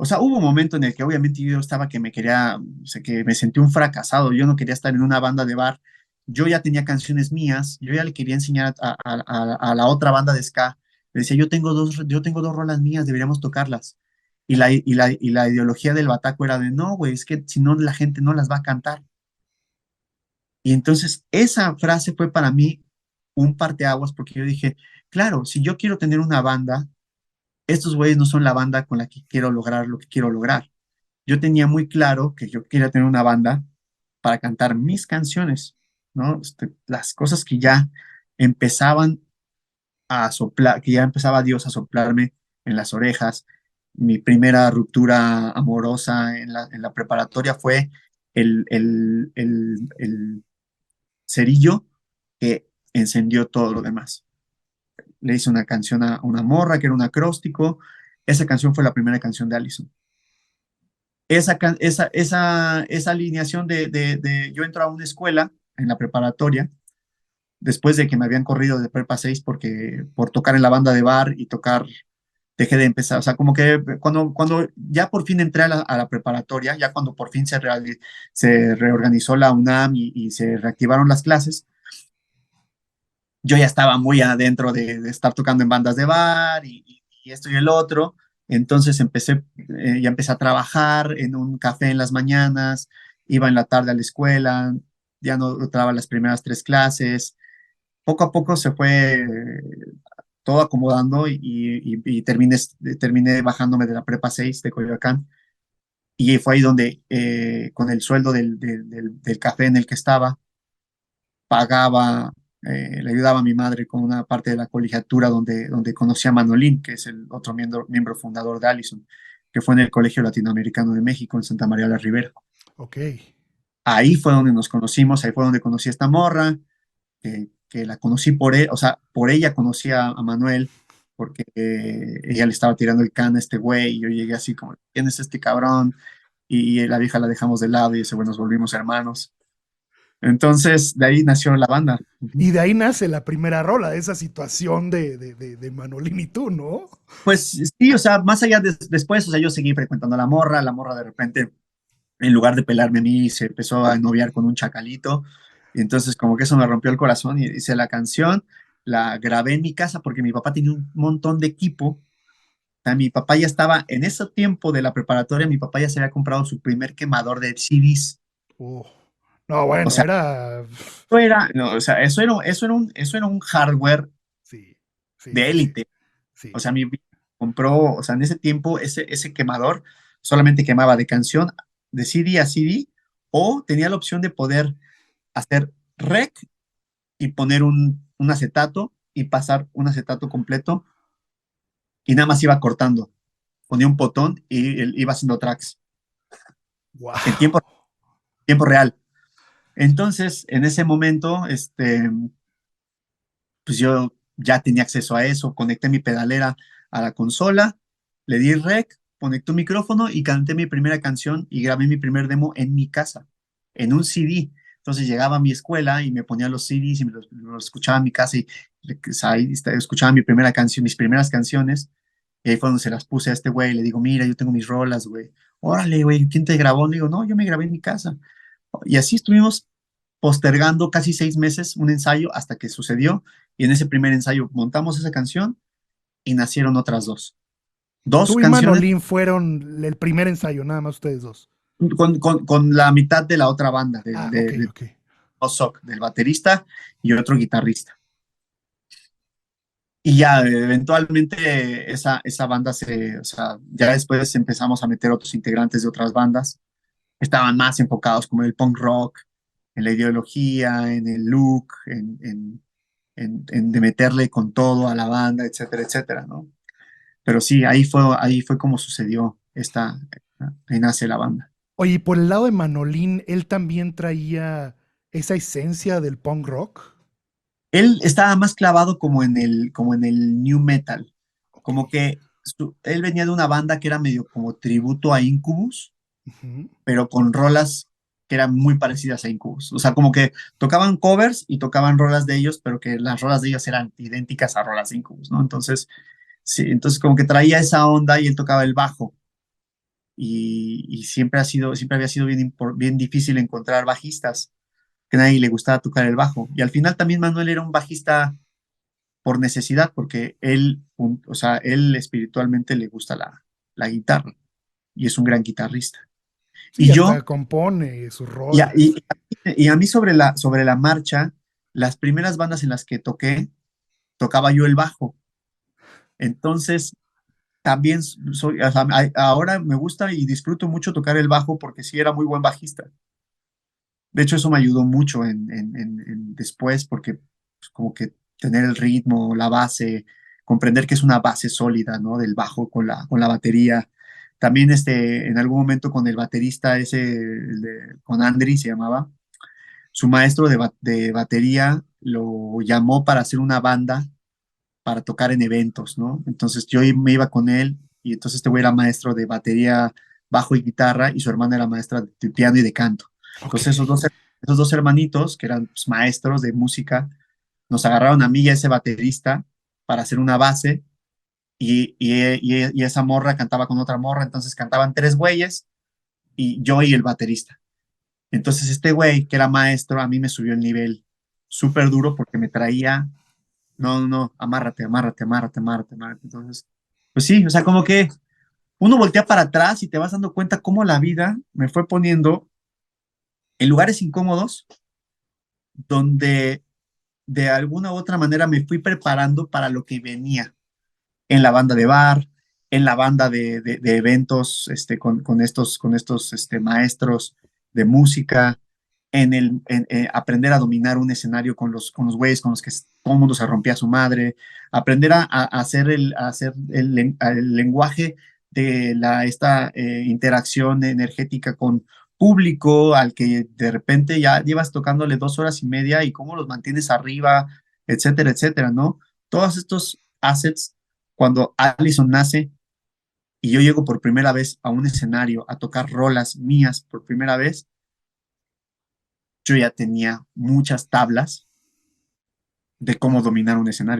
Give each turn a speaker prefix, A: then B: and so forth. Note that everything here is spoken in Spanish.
A: O sea, hubo un momento en el que obviamente yo estaba que me quería, o sea, que me sentí un fracasado, yo no quería estar en una banda de bar, yo ya tenía canciones mías, yo ya le quería enseñar a la otra banda de ska, le decía, yo tengo dos rolas mías, deberíamos tocarlas. Y la ideología del bataco era de, no, güey, es que si no la gente no las va a cantar. Y entonces esa frase fue para mí un parteaguas porque yo dije, claro, si yo quiero tener una banda, estos güeyes no son la banda con la que quiero lograr lo que quiero lograr. Yo tenía muy claro que yo quería tener una banda para cantar mis canciones, ¿no? Las cosas que ya empezaban a soplar, que ya empezaba Dios a soplarme en las orejas. Mi primera ruptura amorosa en la preparatoria fue el cerillo que encendió todo lo demás. Le hice una canción a una morra que era un acróstico. Esa canción fue la primera canción de Allison. Esa alineación yo entro a una escuela en la preparatoria, después de que me habían corrido de prepa 6 porque por tocar en la banda de bar y tocar, dejé de empezar, o sea, como que cuando ya por fin entré a la preparatoria, ya cuando por fin se reorganizó la UNAM y se reactivaron las clases, yo ya estaba muy adentro de estar tocando en bandas de bar y esto y el otro. Entonces ya empecé a trabajar en un café en las mañanas, iba en la tarde a la escuela, ya no daba las primeras tres clases. Poco a poco se fue todo acomodando y terminé bajándome de la prepa 6 de Coyoacán. Y fue ahí donde, con el sueldo del café en el que estaba, pagaba, le ayudaba a mi madre con una parte de la colegiatura donde conocí a Manolín, que es el otro miembro fundador de Allison, que fue en el Colegio Latinoamericano de México, en Santa María la Ribera.
B: Ok.
A: Ahí fue donde nos conocimos, ahí fue donde conocí a esta morra, que la conocí o sea, por ella conocí a Manuel, porque ella le estaba tirando el can a este güey, y yo llegué así como, ¿quién es este cabrón? Y la vieja la dejamos de lado y ese güey nos volvimos hermanos. Entonces, de ahí nació la banda. Ujú.
B: Y de ahí nace la primera rola, de esa situación de Manolín y tú, ¿no?
A: Pues sí, o sea, más allá después, o sea, yo seguí frecuentando a la morra de repente, en lugar de pelarme a mí, se empezó a noviar con un chacalito, y entonces como que eso me rompió el corazón y hice la canción, la grabé en mi casa porque mi papá tenía un montón de equipo, o sea, mi papá ya estaba, en ese tiempo de la preparatoria, mi papá ya se había comprado su primer quemador de CDs,
B: Uh, no,
A: o
B: bueno,
A: sea,
B: era.
A: eso era, no, o sea, eso era un hardware
B: Sí, sí,
A: de
B: sí, sí.
A: élite. O
B: Sí.
A: sea, mi compró, o sea, en ese tiempo ese quemador solamente quemaba de canción, de CD a CD, o tenía la opción de poder hacer rec y poner un acetato y pasar un acetato completo y nada más iba cortando. Ponía un botón y él iba haciendo tracks en
B: Wow.
A: tiempo real. Entonces, en ese momento, pues yo ya tenía acceso a eso, conecté mi pedalera a la consola, le di rec, conecté un micrófono y canté mi primera canción y grabé mi primer demo en mi casa, en un CD. Entonces llegaba a mi escuela y me ponía los CDs y los escuchaba en mi casa y ahí escuchaba mi primera canción, mis primeras canciones. Y ahí fue donde se las puse a este güey. Le digo, mira, yo tengo mis rolas, güey. Órale, güey, ¿quién te grabó? Le digo, no, yo me grabé en mi casa. Y así estuvimos postergando casi 6 meses un ensayo hasta que sucedió. Y en ese primer ensayo montamos esa canción y nacieron otras dos. Dos
B: Tú y
A: canciones
B: Manolín fueron el primer ensayo, nada más ustedes dos.
A: con la mitad de la otra banda,
B: Ah, ok, ok.
A: del baterista y otro guitarrista. Y ya, eventualmente esa banda o sea, ya después empezamos a meter otros integrantes de otras bandas. Estaban más enfocados como en el punk rock, en la ideología, en el look, en de meterle con todo a la banda, etcétera, etcétera, ¿no? Pero sí, ahí fue como sucedió ahí nace la banda.
B: Oye, y por el lado de Manolín, él también traía esa esencia del punk rock.
A: Él estaba más clavado como en el new metal,
B: Ok.
A: como que él venía de una banda que era medio como tributo a Incubus,
B: Ujú.
A: pero con rolas que eran muy parecidas a Incubus. O sea, como que tocaban covers y tocaban rolas de ellos, pero que las rolas de ellos eran idénticas a rolas de Incubus, ¿no? Entonces, sí, entonces como que traía esa onda y él tocaba el bajo. y siempre había sido bien difícil encontrar bajistas, que a nadie le gustaba tocar el bajo. Y al final también Manuel era un bajista por necesidad, porque o sea, él espiritualmente le gusta la guitarra y es un gran guitarrista.
B: Sí,
A: Y yo,
B: hasta compone sus
A: y a, y-
B: rolas.
A: y a mí sobre la marcha, las primeras bandas en las que toqué, tocaba yo el bajo. Entonces, también o sea, ahora me gusta y disfruto mucho tocar el bajo porque sí era muy buen bajista. De hecho, eso me ayudó mucho en después porque pues, como que tener el ritmo, la base, comprender que es una base sólida, ¿no? Del bajo con la batería. También en algún momento con el baterista ese, con Andri se llamaba, su maestro de batería lo llamó para hacer una banda para tocar en eventos, ¿no? Entonces me iba con él y entonces este güey era maestro de batería, bajo y guitarra y su hermana era maestra de piano y de canto.
B: Ok.
A: Entonces esos dos hermanitos, que eran pues, maestros de música, nos agarraron a mí y a ese baterista para hacer una base y esa morra cantaba con otra morra, entonces cantaban tres güeyes y yo y el baterista. Entonces este güey, que era maestro, a mí me subió el nivel súper duro porque me traía no, no, no, amárrate, amárrate, amárrate, amárrate, amárrate. Entonces, pues sí, o sea, como que uno voltea para atrás y te vas dando cuenta cómo la vida me fue poniendo en lugares incómodos donde de alguna u otra manera me fui preparando para lo que venía en la banda de bar, en la banda de eventos con estos maestros de música, en aprender a dominar un escenario con los güeyes con los que todo el mundo se rompía su madre, aprender a hacer el lenguaje de esta interacción energética con público al que de repente ya llevas tocándole 2 horas y media y cómo los mantienes arriba, etcétera, etcétera, ¿no? Todos estos assets, cuando Allison nace y yo llego por primera vez a un escenario a tocar rolas mías por primera vez, yo ya tenía muchas tablas de cómo dominar un escenario.